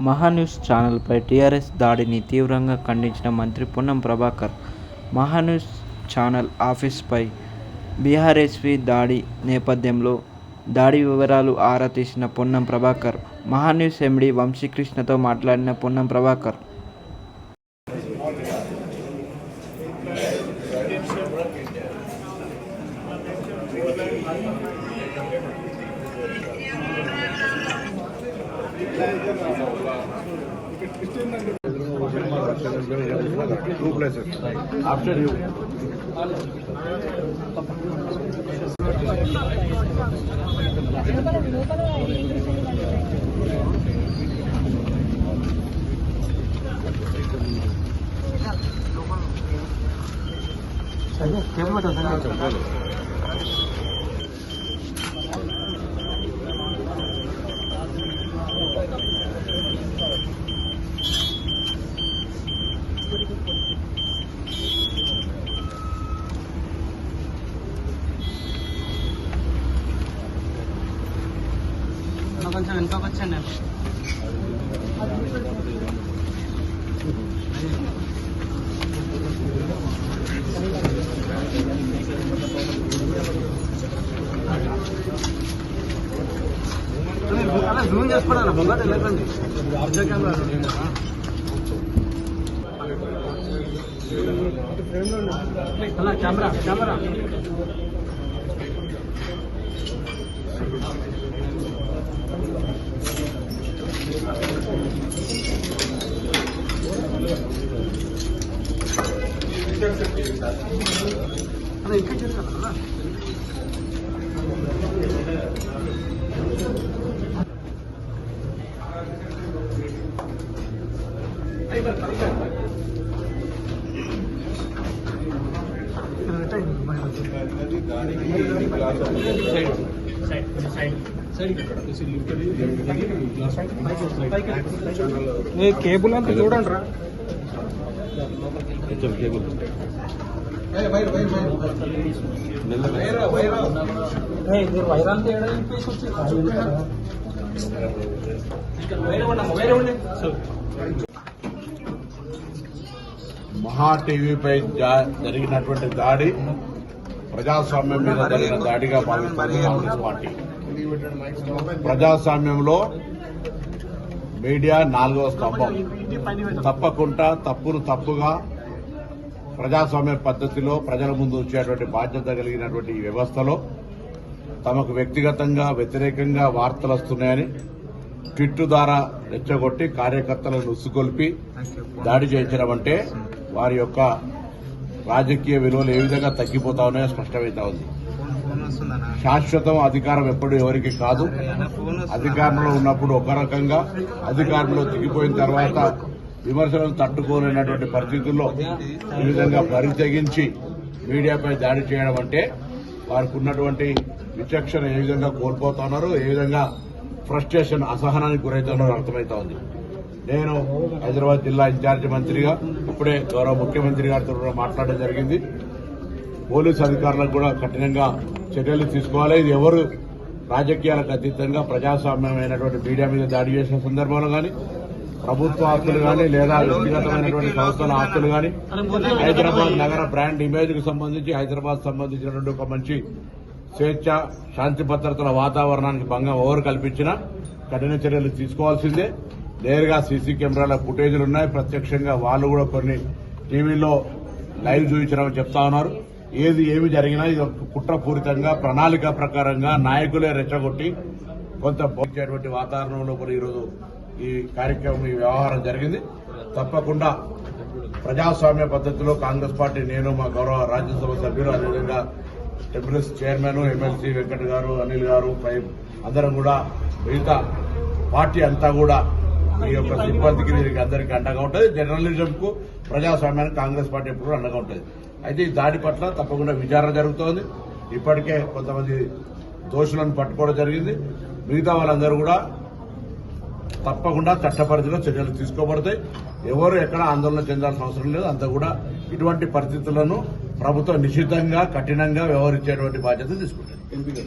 Maha News ఛానల్పై TRS దాడిని తీవ్రంగా ఖండించిన మంత్రి పొన్నం ప్రభాకర్ మహాన్యూస్ ఛానల్ ఆఫీస్పై బీఆర్ఎస్పీ దాడి నేపథ్యంలో దాడి వివరాలు ఆరా తీసిన పొన్నం ప్రభాకర్ మహాన్యూస్ ఎండీ వంశీకృష్ణతో మాట్లాడిన Ponnam Prabhakar two places after you కొంచెం వెనుకకు వచ్చాను అలా జూమ్ చేసుకోవడం బొంగ వెళ్ళకండి ఆబ్జెక్ట్ కెమెరా కెమెరా అలా ఇంకా చేస్తారా కేబుల్ అంతా చూడండి రా కేబుల్ వైరాంత మహా టీవీపై జరిగినటువంటి దాడి ప్రజాస్వామ్యం మీద జరిగిన దాడిగా భావిస్తుంది కాంగ్రెస్ పార్టీ. ప్రజాస్వామ్యంలో మీడియా 4వ స్తంభం. తప్పకుండా తప్పును తప్పుగా ప్రజాస్వామ్య పద్ధతిలో ప్రజల ముందు వచ్చేటువంటి బాధ్యత కలిగినటువంటి ఈ వ్యవస్థలో తమకు వ్యక్తిగతంగా వ్యతిరేకంగా వార్తలు వస్తున్నాయని ట్విట్టు ద్వారా రెచ్చగొట్టి కార్యకర్తలను ఉసుగొల్పి దాడి చేయించడం అంటే వారి యొక్క రాజకీయ విలువలు ఏ విధంగా తగ్గిపోతా ఉన్నాయో స్పష్టమవుతా ఉంది. శాశ్వతం అధికారం ఎప్పుడు ఎవరికి కాదు. అధికారంలో ఉన్నప్పుడు ఒక రకంగా, అధికారంలో దిగిపోయిన తర్వాత విమర్శలను తట్టుకోలేనటువంటి పరిస్థితుల్లో ఈ విధంగా బరి తెగించి మీడియాపై దాడి చేయడం అంటే వారికి ఉన్నటువంటి విచక్షణ ఏ విధంగా కోల్పోతున్నారు, ఏ విధంగా ఫ్రస్ట్రేషన్ అసహనానికి గురవుతున్నారో అర్థమవుతా ఉంది. నేను హైదరాబాద్ జిల్లా ఇన్ఛార్జి మంత్రిగా ఇప్పుడే గౌరవ ముఖ్యమంత్రి గారితో కూడా మాట్లాడడం జరిగింది. పోలీసు అధికారులకు కూడా కఠినంగా చర్యలు తీసుకోవాలి. ఇది ఎవరు రాజకీయాలకు అతీతంగా ప్రజాస్వామ్యమైనటువంటి మీడియా మీద దాడి చేసిన సందర్భంలో కానీ, ప్రభుత్వ ఆస్తులు కానీ లేదా వ్యక్తిగతమైనటువంటి సంస్థల ఆస్తులు కానీ, హైదరాబాద్ నగర బ్రాండ్ ఇమేజ్ కు సంబంధించి హైదరాబాద్ సంబంధించినటువంటి ఒక మంచి స్వేచ్ఛ, శాంతి భద్రతల వాతావరణానికి భంగం ఎవరు కల్పించినా కఠిన చర్యలు తీసుకోవాల్సిందే. నేరుగా సీసీ కెమెరాల ఫుటేజీలు ఉన్నాయి. ప్రత్యక్షంగా వాళ్ళు కూడా కొన్ని టీవీలో లైవ్ చూపించడం చెప్తా ఉన్నారు. ఏమి జరిగినా ఇది కుట్రపూరితంగా ప్రణాళిక ప్రకారంగా నాయకులే రెచ్చగొట్టి కొంత పోల్చేటువంటి వాతావరణంలో కూడా ఈరోజు ఈ కార్యక్రమం, ఈ వ్యవహారం జరిగింది. తప్పకుండా ప్రజాస్వామ్య పద్ధతిలో కాంగ్రెస్ పార్టీ, నేను, మా గౌరవ రాజ్యసభ సభ్యులు, అదేవిధంగా టెంపుల్స్ చైర్మన్ ఎమ్మెల్సీ వెంకట్ గారు, అనిల్ గారు, అందరం కూడా మిగతా పార్టీ అంతా కూడా ఈ యొక్క సిబ్బందికి వీరికి అందరికీ అండగా ఉంటుంది. జర్నలిజం కు, ప్రజాస్వామ్యానికి కాంగ్రెస్ పార్టీ ఎప్పుడు అండగా ఉంటుంది. అయితే ఈ దాడి పట్ల తప్పకుండా విచారణ జరుగుతోంది. ఇప్పటికే కొంతమంది దోషులను పట్టుకోవడం జరిగింది. మిగతా వాళ్ళందరూ కూడా తప్పకుండా చట్టపరిధిలో చర్యలు తీసుకోబడతాయి. ఎవరు ఎక్కడ ఆందోళన చెందాల్సిన అవసరం లేదు. అంతా కూడా ఇటువంటి పరిస్థితులను ప్రభుత్వం నిశ్చితంగా కఠినంగా వ్యవహరించేటువంటి బాధ్యత తీసుకుంటుంది.